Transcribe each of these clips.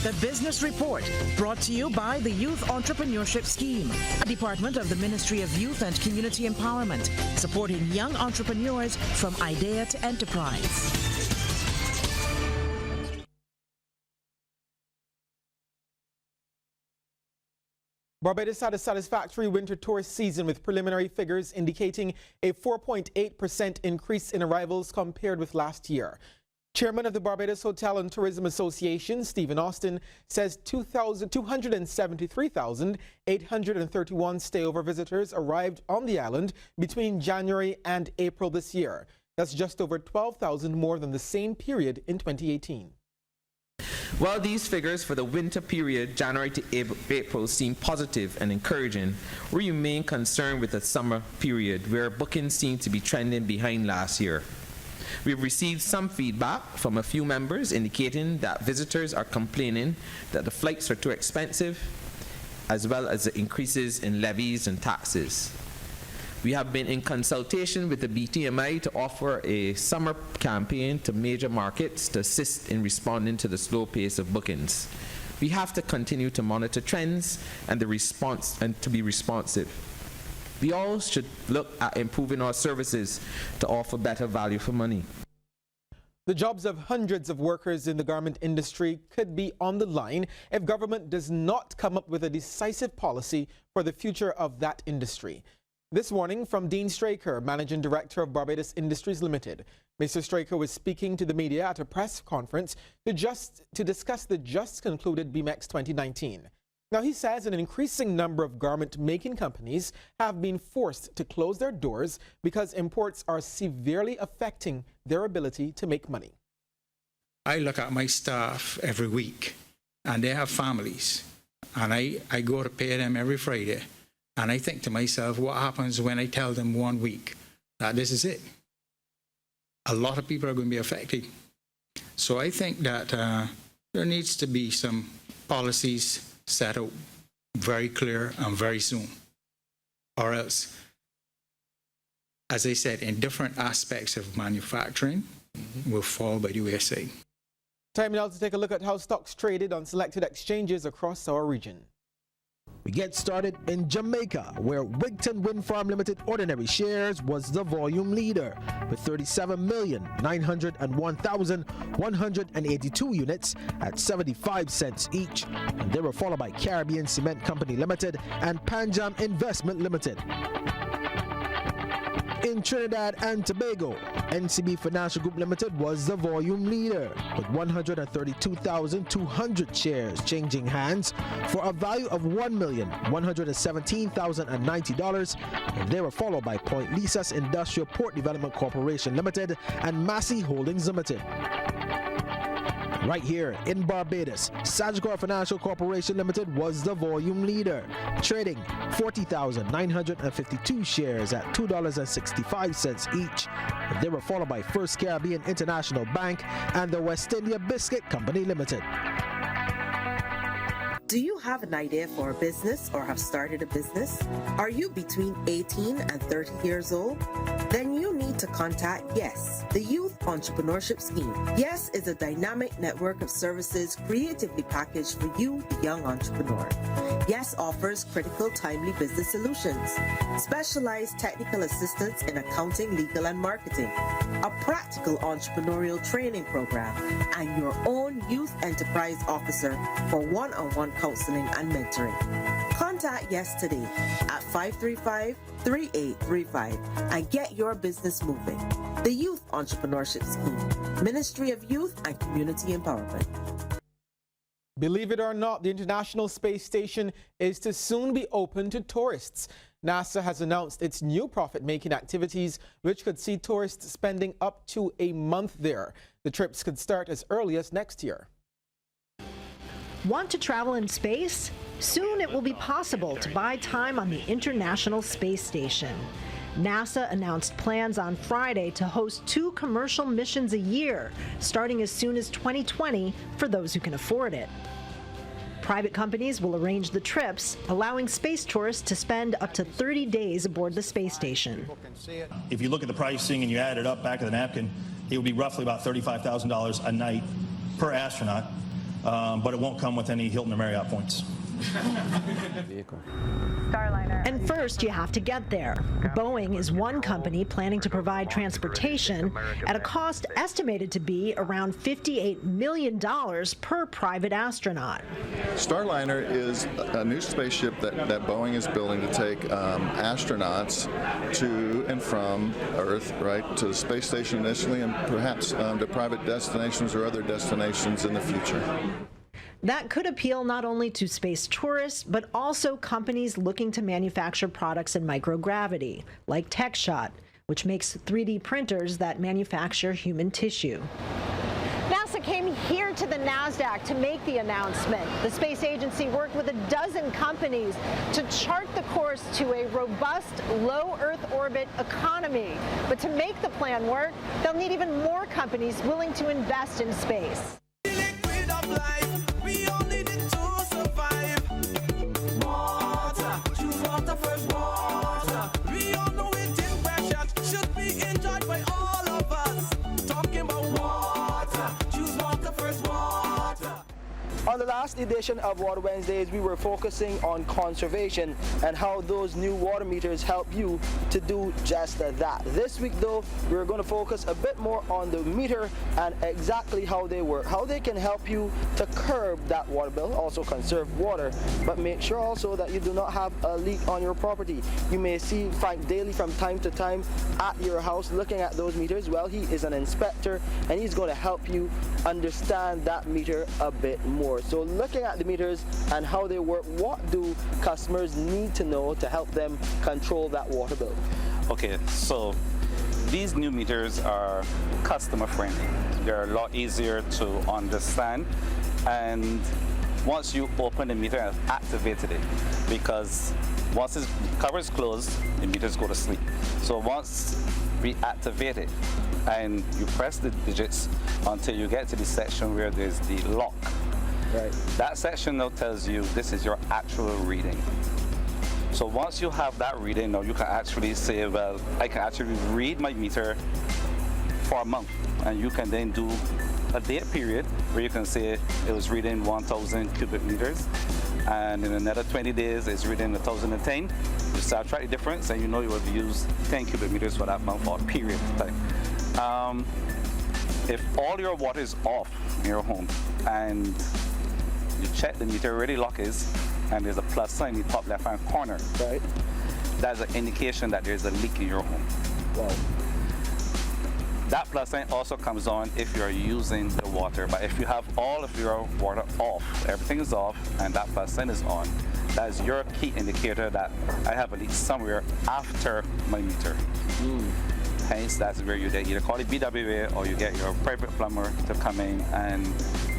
The Business Report, brought to you by the Youth Entrepreneurship Scheme, a department of the Ministry of Youth and Community Empowerment, supporting young entrepreneurs from idea to enterprise. Barbados had a satisfactory winter tourist season with preliminary figures indicating a 4.8% increase in arrivals compared with last year. Chairman of the Barbados Hotel and Tourism Association, Stephen Austin, says 273,831 stayover visitors arrived on the island between January and April this year. That's just over 12,000 more than the same period in 2018. While these figures for the winter period, January to April, seem positive and encouraging, we remain concerned with the summer period, where bookings seem to be trending behind last year. We've received some feedback from a few members indicating that visitors are complaining that the flights are too expensive, as well as the increases in levies and taxes. We have been in consultation with the BTMI to offer a summer campaign to major markets to assist in responding to the slow pace of bookings. We have to continue to monitor trends and to be responsive. We all should look at improving our services to offer better value for money. The jobs of hundreds of workers in the garment industry could be on the line if government does not come up with a decisive policy for the future of that industry. This morning from Dean Straker, Managing Director of Barbados Industries Limited. Mr. Straker was speaking to the media at a press conference to discuss the just concluded BMEX 2019. Now, he says an increasing number of garment-making companies have been forced to close their doors because imports are severely affecting their ability to make money. I look at my staff every week, and they have families, and I go to pay them every Friday. And I think to myself, what happens when I tell them 1 week that this is it? A lot of people are going to be affected. So I think that there needs to be some policies set out very clear and very soon. Or else, as I said, in different aspects of manufacturing, will fall by the wayside. Time now to take a look at how stocks traded on selected exchanges across our region. We get started in Jamaica, where Wigton Wind Farm Limited ordinary shares was the volume leader with 37,901,182 units at 75 cents each. And they were followed by Caribbean Cement Company Limited and Panjam Investment Limited. In Trinidad and Tobago, NCB Financial Group Limited was the volume leader with 132,200 shares changing hands for a value of $1,117,090, and they were followed by Point Lisas Industrial Port Development Corporation Limited and Massey Holdings Limited. Right here in Barbados, Sagicor Financial Corporation Limited was the volume leader, trading 40,952 shares at $2.65 each. And they were followed by First Caribbean International Bank and the West India Biscuit Company Limited. Do you have an idea for a business or have started a business? Are you between 18 and 30 years old? Then you need to contact YES, the Youth Entrepreneurship Scheme. YES is a dynamic network of services creatively packaged for you, the young entrepreneur. YES offers critical, timely business solutions, specialized technical assistance in accounting, legal, and marketing, a practical entrepreneurial training program, and your own youth enterprise officer for one-on-one counseling and mentoring. Contact YES today at 535-3835 and get your business moving. The Youth Entrepreneurship Scheme, Ministry of Youth and Community Empowerment. Believe it or not, the International Space Station is to soon be open to tourists. NASA has announced its new profit-making activities, which could see tourists spending up to a month there. The trips could start as early as next year. Want to travel in space? Soon it will be possible to buy time on the International Space Station. NASA announced plans on Friday to host 2 commercial missions a year, starting as soon as 2020 for those who can afford it. Private companies will arrange the trips, allowing space tourists to spend up to 30 days aboard the space station. If you look at the pricing and you add it up back of the napkin, it would be roughly about $35,000 a night per astronaut. but it won't come with any Hilton or Marriott points. And first, you have to get there. Boeing is one company planning to provide transportation at a cost estimated to be around $58 million per private astronaut. Starliner is a new spaceship that Boeing is building to take astronauts to and from Earth, right, to the space station initially, and perhaps to private destinations or other destinations in the future. That could appeal not only to space tourists, but also companies looking to manufacture products in microgravity, like TechShot, which makes 3D printers that manufacture human tissue. NASA came here to the NASDAQ to make the announcement. The space agency worked with a dozen companies to chart the course to a robust, low Earth orbit economy. But to make the plan work, they'll need even more companies willing to invest in space. We all need it to survive. Water, choose water first, water. We all know it is precious, should be enjoyed by all of us. Talking about water, choose water first, water. On the last edition of Water Wednesdays, we were focusing on conservation and how those new water meters help you to do just that. This week, though, we're going to focus a bit more on the meter and exactly how they work, how they can help you to curb that water bill, also conserve water, but make sure also that you do not have a leak on your property. You may see Frank daily from time to time at your house looking at those meters. Well, he is an inspector and he's going to help you understand that meter a bit more. So looking at the meters and how they work, what do customers need to know to help them control that water bill? Okay, so these new meters are customer friendly. They're a lot easier to understand, and once you open the meter and activated it, because once the cover is closed, the meters go to sleep. So once we activate it and you press the digits until you get to the section where there's the lock. Right. That section now tells you this is your actual reading. So once you have that reading, now you can actually say, well, I can actually read my meter for a month, and you can then do a date period where you can say it was reading 1,000 cubic meters, and in another 20 days it's reading 1,010. You subtract the difference, and you know you have used 10 cubic meters for that month or period of time. If all your water is off in your home and you check the meter where the lock is, and there's a plus sign in the top left-hand corner, right? That's an indication that there's a leak in your home. Wow. That plus sign also comes on if you're using the water, but if you have all of your water off, everything is off, and that plus sign is on, that is your key indicator that I have a leak somewhere after my meter. Hence, that's where you either call the BWA or you get your private plumber to come in and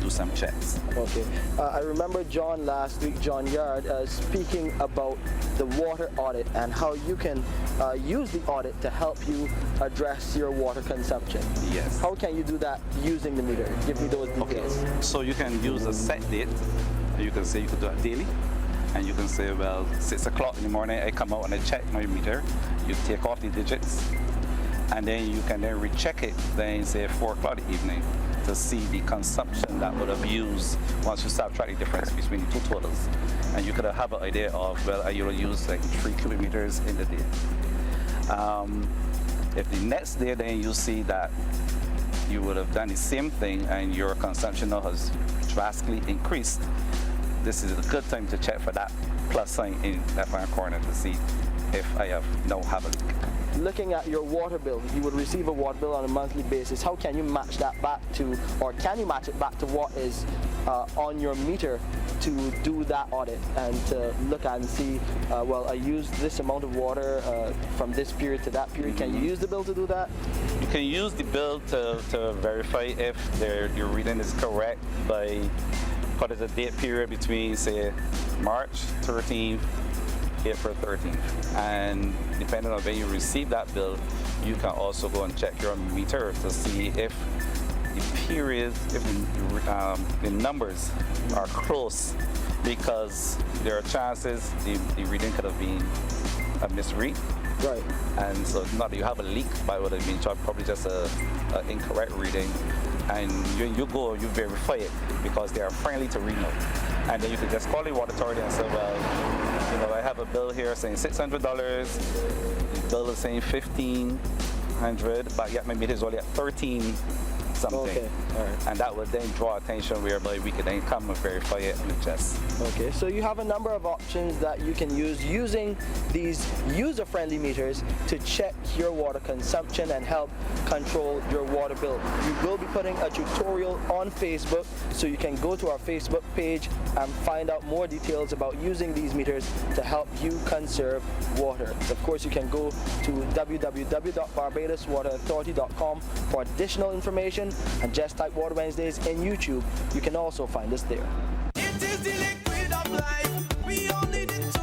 do some checks. Okay. I remember John last week, John Yard, speaking about the water audit and how you can use the audit to help you address your water consumption. Yes. How can you do that using the meter? Give me those details. Okay. So you can use a set date. You can say you could do it daily. And you can say, well, 6 o'clock in the morning, I come out and I check my meter. You take off the digits. And then you can then recheck it, then say 4 o'clock in the evening to see the consumption that would have used once you start tracking the difference between the two totals. And you could have an idea of, well, I will use like 3 cubic meters in the day. If the next day then you see that you would have done the same thing and your consumption now has drastically increased, this is a good time to check for that plus sign in that left-hand corner to see if I now have a leak. Looking at your water bill, you would receive a water bill on a monthly basis. How can you match that back to, or can you match it back to what is on your meter to do that audit and to look at and see, well, I used this amount of water from this period to that period. Can you use the bill to do that? You can use the bill to verify if your reading is correct by what is the date period between, say, March 13th, April 13th. And depending on when you receive that bill, you can also go and check your meter to see if the period, if the numbers are close, because there are chances the reading could have been a misread. Right. And so not that you have a leak, but it would have been probably just an incorrect reading. And when you go, you verify it because they are friendly to Reno. And then you can just call the water authority and say, well, you know, I have a bill here saying $600. The bill is saying $1,500, but yet my meter is only at 13 something. Okay, all right. And that would then draw attention whereby we could then come and verify it and adjust. Okay, so you have a number of options that you can use using these user-friendly meters to check your water consumption and help control your water bill. We will be putting a tutorial on Facebook, so you can go to our Facebook page and find out more details about using these meters to help you conserve water. Of course, you can go to www.barbadoswaterauthority.com for additional information, and just type Water Wednesdays in YouTube. You can also find us there. It is the liquid of life. We all need it to